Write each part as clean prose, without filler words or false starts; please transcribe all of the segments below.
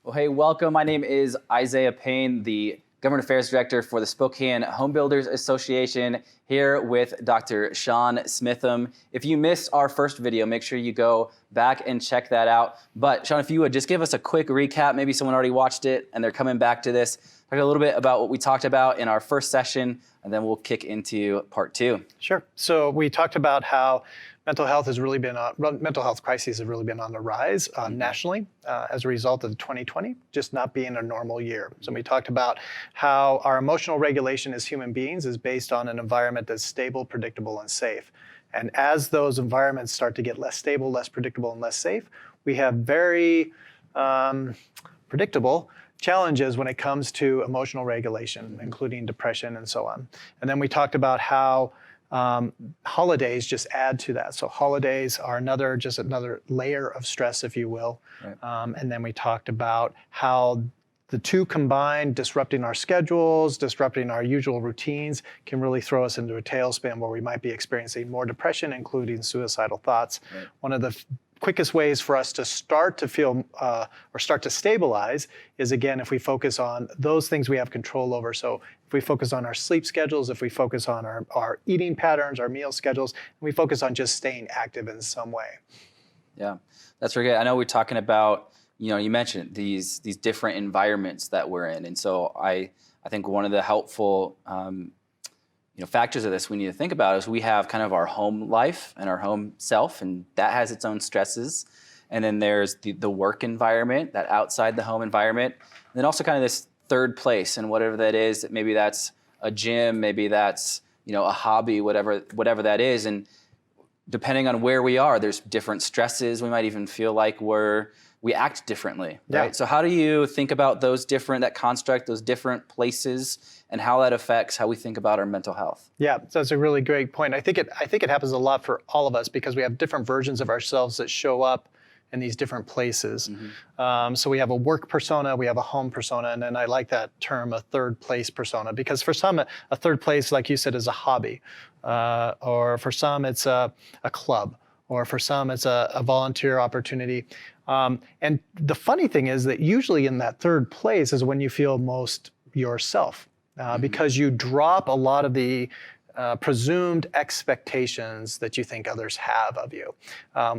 Well, hey, welcome. My name is Isaiah Paine, the Government Affairs Director for the Spokane Home Builders Association, here with Dr. Sean Smitham. If you missed our first video, make sure you go back and check that out. But Sean, if you would just give us a quick recap, maybe someone already watched it and they're coming back to this, talk a little bit about what we talked about in our first session, and then we'll kick into part two. Sure. So we talked about how mental health crises have really been on the rise nationally as a result of 2020 just not being a normal year. So we talked about how our emotional regulation as human beings is based on an environment that's stable, predictable, and safe. And as those environments start to get less stable, less predictable, and less safe, we have very predictable challenges when it comes to emotional regulation, including depression and so on. And then we talked about how holidays just add to that. So holidays are another layer of stress, if you will. Right. And then we talked about how the two combined, disrupting our schedules, disrupting our usual routines, can really throw us into a tailspin where we might be experiencing more depression, including suicidal thoughts. Right. One of the quickest ways for us to start to feel or start to stabilize is, again, if we focus on those things we have control over. So if we focus on our sleep schedules, if we focus on our eating patterns, our meal schedules, and we focus on just staying active in some way. Yeah, that's very good. I know we're talking about, you mentioned these different environments that we're in. And so I think one of the helpful factors of this we need to think about is we have kind of our home life and our home self, and that has its own stresses. And then there's the work environment, that outside the home environment. And then also kind of this third place, and whatever that is, maybe that's a gym, maybe that's a hobby, whatever that is. And depending on where we are, there's different stresses. We might even feel like we act differently, right? Yeah. So how do you think about that construct, those different places, and how that affects how we think about our mental health? Yeah, so that's a really great point. I think it happens a lot for all of us because we have different versions of ourselves that show up in these different places. Mm-hmm. So we have a work persona, we have a home persona, and then I like that term, a third place persona, because for some, a third place, like you said, is a hobby, or for some it's a club, or for some it's a volunteer opportunity. And the funny thing is that usually in that third place is when you feel most yourself, because you drop a lot of the presumed expectations that you think others have of you.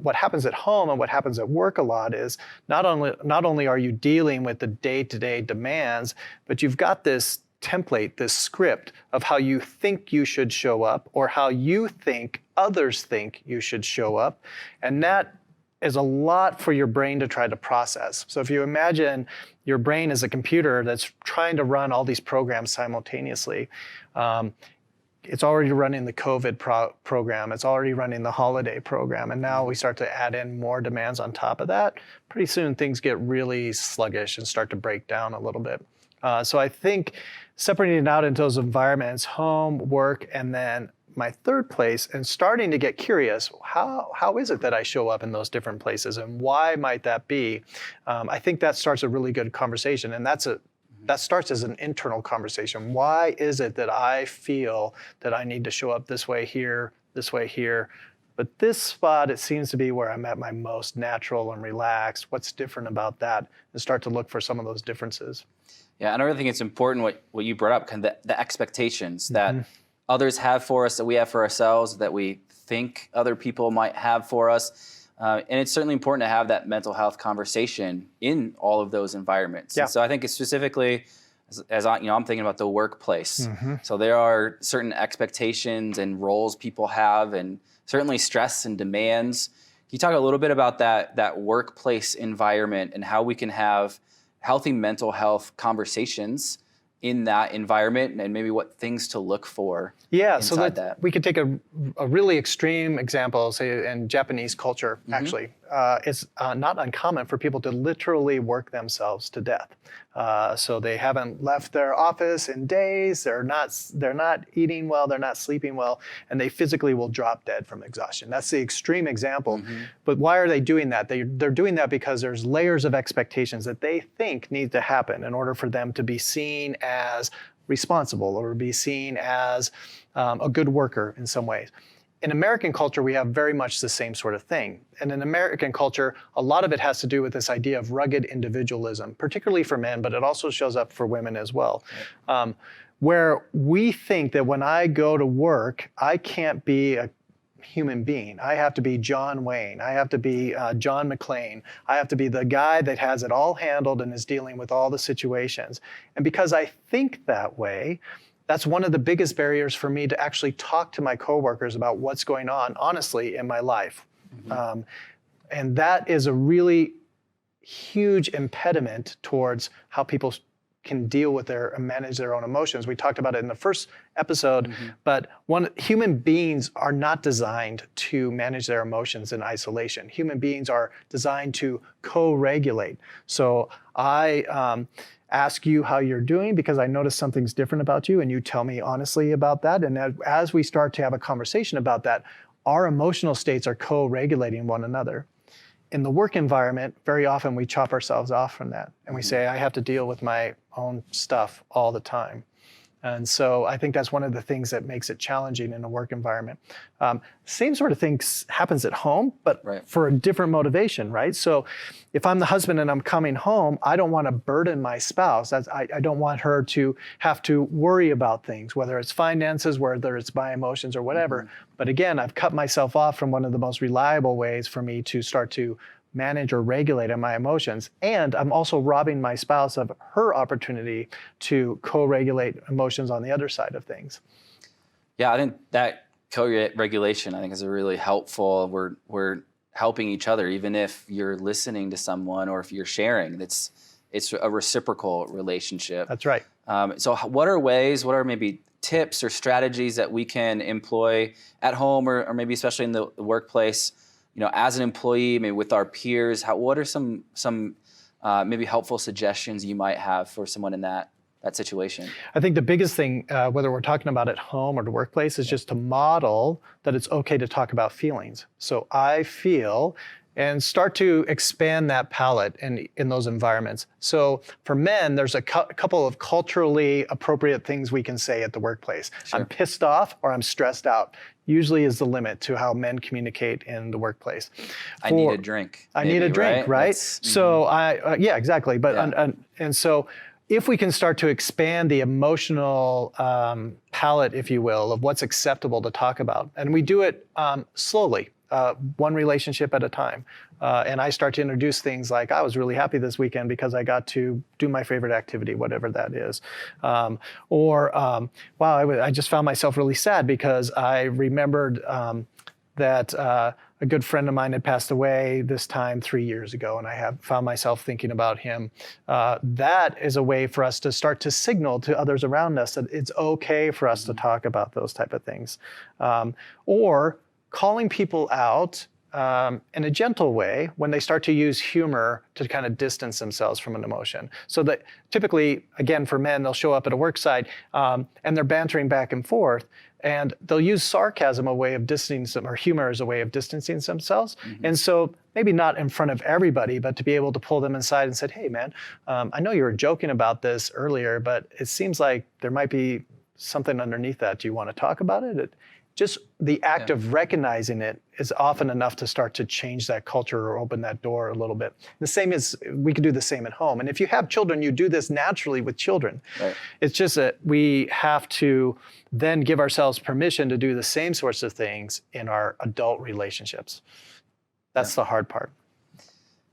What happens at home and what happens at work a lot is not only are you dealing with the day-to-day demands, but you've got this template, this script of how you think you should show up or how you think others think you should show up. And that is a lot for your brain to try to process. So if you imagine your brain as a computer that's trying to run all these programs simultaneously, it's already running the COVID program, it's already running the holiday program, and now we start to add in more demands on top of that. Pretty soon things get really sluggish and start to break down a little bit. So I think separating it out into those environments, home, work, and then my third place, and starting to get curious, how is it that I show up in those different places, and why might that be? I think that starts a really good conversation, and that starts as an internal conversation. Why is it that I feel that I need to show up this way here, but this spot, it seems to be where I'm at my most natural and relaxed. What's different about that? And start to look for some of those differences. Yeah, and I really think it's important what you brought up, kind of the expectations that others have for us, that we have for ourselves, that we think other people might have for us. And it's certainly important to have that mental health conversation in all of those environments. Yeah. And so I think it's specifically, as I'm thinking about the workplace. Mm-hmm. So there are certain expectations and roles people have, and certainly stress and demands. Can you talk a little bit about that workplace environment and how we can have healthy mental health conversations in that environment, and maybe what things to look for inside that? We could take a really extreme example, say in Japanese culture, actually. It's not uncommon for people to literally work themselves to death. So they haven't left their office in days, they're not eating well, they're not sleeping well, and they physically will drop dead from exhaustion. That's the extreme example. Mm-hmm. But why are they doing that? They're doing that because there's layers of expectations that they think need to happen in order for them to be seen as responsible or be seen as a good worker in some ways. in American culture, we have very much the same sort of thing. And in American culture, a lot of it has to do with this idea of rugged individualism, particularly for men, but it also shows up for women as well. Right. Where we think that when I go to work, I can't be a human being. I have to be John Wayne. I have to be John McClane. I have to be the guy that has it all handled and is dealing with all the situations. And because I think that way, that's one of the biggest barriers for me to actually talk to my coworkers about what's going on, honestly, in my life. Mm-hmm. And that is a really huge impediment towards how people can deal with and manage their own emotions. We talked about it in the first episode, mm-hmm. but human beings are not designed to manage their emotions in isolation. Human beings are designed to co-regulate. So I ask you how you're doing because I notice something's different about you, and you tell me honestly about that. And as we start to have a conversation about that, our emotional states are co-regulating one another. In the work environment, very often we chop ourselves off from that, and we say, I have to deal with my own stuff all the time. And so I think that's one of the things that makes it challenging in a work environment. Same sort of thing happens at home, but right. for a different motivation, right? So if I'm the husband and I'm coming home, I don't want to burden my spouse. I don't want her to have to worry about things, whether it's finances, whether it's my emotions or whatever. Mm-hmm. But again, I've cut myself off from one of the most reliable ways for me to start to manage or regulate my emotions. And I'm also robbing my spouse of her opportunity to co-regulate emotions on the other side of things. Yeah, I think that co-regulation, I think, is a really helpful. We're helping each other, even if you're listening to someone or if you're sharing. It's a reciprocal relationship. That's right. So what are maybe tips or strategies that we can employ at home or maybe especially in the workplace, as an employee, maybe with our peers? What are some maybe helpful suggestions you might have for someone in that situation? I think the biggest thing, whether we're talking about at home or the workplace, is just to model that it's okay to talk about feelings. So I feel, and start to expand that palette in those environments. So for men, there's a couple of culturally appropriate things we can say at the workplace. Sure. I'm pissed off or I'm stressed out. Usually is the limit to how men communicate in the workplace. I need a drink. I need a drink, right? So yeah, exactly. But yeah. And so if we can start to expand the emotional palette, if you will, of what's acceptable to talk about, and we do it slowly, one relationship at a time. And I start to introduce things like, I was really happy this weekend because I got to do my favorite activity, whatever that is. Wow, I just found myself really sad because I remembered that a good friend of mine had passed away this time 3 years ago, and I have found myself thinking about him. That is a way for us to start to signal to others around us that it's okay for us to talk about those type of things. Or calling people out in a gentle way when they start to use humor to kind of distance themselves from an emotion. So that typically, again, for men, they'll show up at a work site and they're bantering back and forth, and they'll use sarcasm a way of distancing, or humor as a way of distancing themselves. Mm-hmm. And so maybe not in front of everybody, but to be able to pull them inside and say, hey man, I know you were joking about this earlier, but it seems like there might be something underneath that. Do you want to talk about it? Just the act of recognizing it is often enough to start to change that culture or open that door a little bit. The same is, we can do the same at home. And if you have children, you do this naturally with children. Right. It's just that we have to then give ourselves permission to do the same sorts of things in our adult relationships. That's the hard part.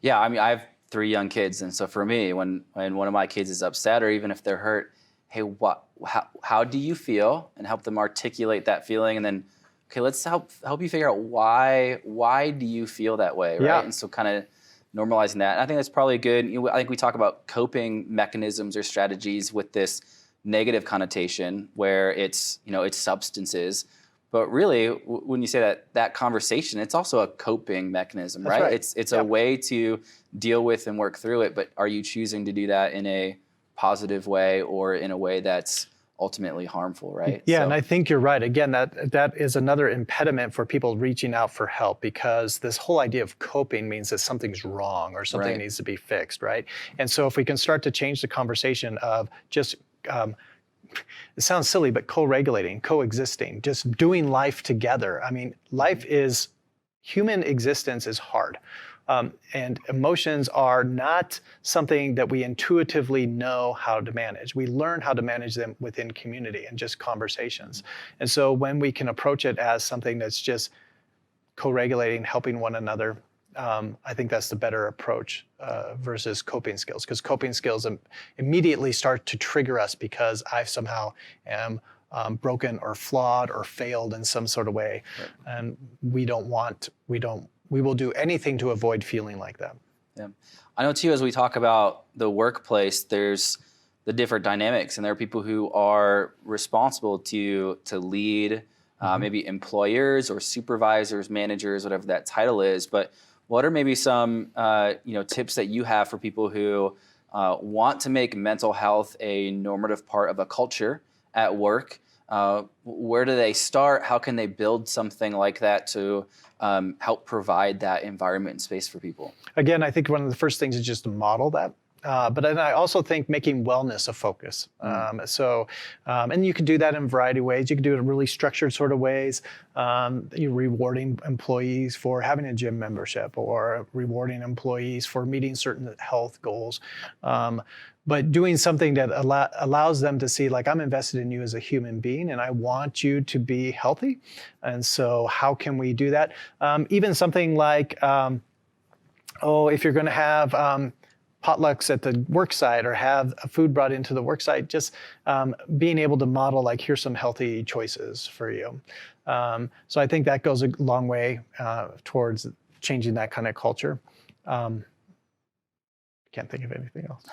Yeah, I mean, I have 3 young kids. And so for me, when one of my kids is upset or even if they're hurt, hey, how do you feel? And help them articulate that feeling. And then, okay, let's help you figure out why do you feel that way, right? Yeah. And so kind of normalizing that. And I think that's probably good. I think we talk about coping mechanisms or strategies with this negative connotation where it's substances. But really, when you say that conversation, it's also a coping mechanism, right? It's a way to deal with and work through it. But are you choosing to do that in a positive way or in a way that's ultimately harmful, right? Yeah, and I think you're right. Again, that is another impediment for people reaching out for help, because this whole idea of coping means that something's wrong or something needs to be fixed, right? And so if we can start to change the conversation of just it sounds silly, but co-regulating, coexisting, just doing life together. I mean, human existence is hard. And emotions are not something that we intuitively know how to manage. We learn how to manage them within community and just conversations. And so when we can approach it as something that's just co-regulating, helping one another, I think that's the better approach versus coping skills, because coping skills immediately start to trigger us because I somehow am broken or flawed or failed in some sort of way. Right. And we will do anything to avoid feeling like that. Yeah. I know too, as we talk about the workplace, there's the different dynamics, and there are people who are responsible to lead, maybe employers or supervisors, managers, whatever that title is. But what are maybe some tips that you have for people who want to make mental health a normative part of a culture at work? Where do they start? How can they build something like that to help provide that environment and space for people? Again, I think one of the first things is just to model that. But then I also think making wellness a focus. And you can do that in a variety of ways. You can do it in really structured sort of ways. You're rewarding employees for having a gym membership, or rewarding employees for meeting certain health goals. But doing something that allows them to see, like, I'm invested in you as a human being and I want you to be healthy. And so how can we do that? Even something like, if you're going to have potlucks at the work site or have food brought into the work site, just being able to model, like, here's some healthy choices for you. So I think that goes a long way towards changing that kind of culture. Can't think of anything else.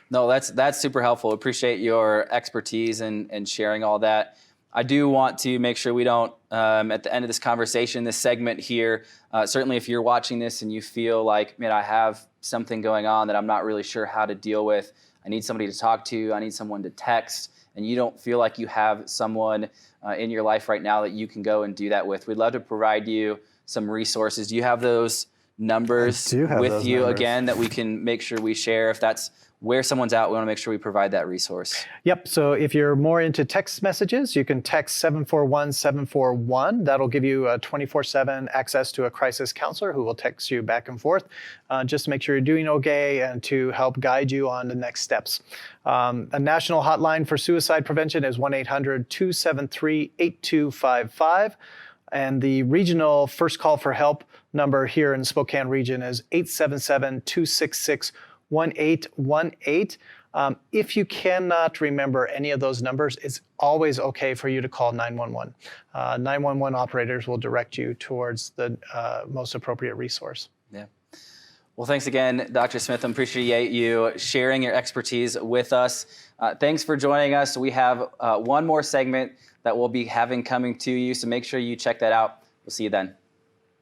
No, that's super helpful. Appreciate your expertise and sharing all that. I do want to make sure we don't, at the end of this conversation, this segment here, certainly if you're watching this and you feel like, man, I have something going on that I'm not really sure how to deal with, I need somebody to talk to, I need someone to text, and you don't feel like you have someone in your life right now that you can go and do that with, we'd love to provide you some resources. Do you have those numbers with you again that we can make sure we share? If that's where someone's at, we want to make sure we provide that resource. Yep. So if you're more into text messages, you can text 741-741. That'll give you 24/7 access to a crisis counselor who will text you back and forth, just to make sure you're doing okay and to help guide you on the next steps. A national hotline for suicide prevention is 1-800-273-8255. And the regional first call for help number here in Spokane region is 877-266-1818. If you cannot remember any of those numbers, it's always okay for you to call 911. 911 operators will direct you towards the most appropriate resource. Yeah. Well, thanks again, Dr. Smitham. Appreciate you sharing your expertise with us. Thanks for joining us. We have one more segment that we'll be having coming to you, so make sure you check that out. We'll see you then.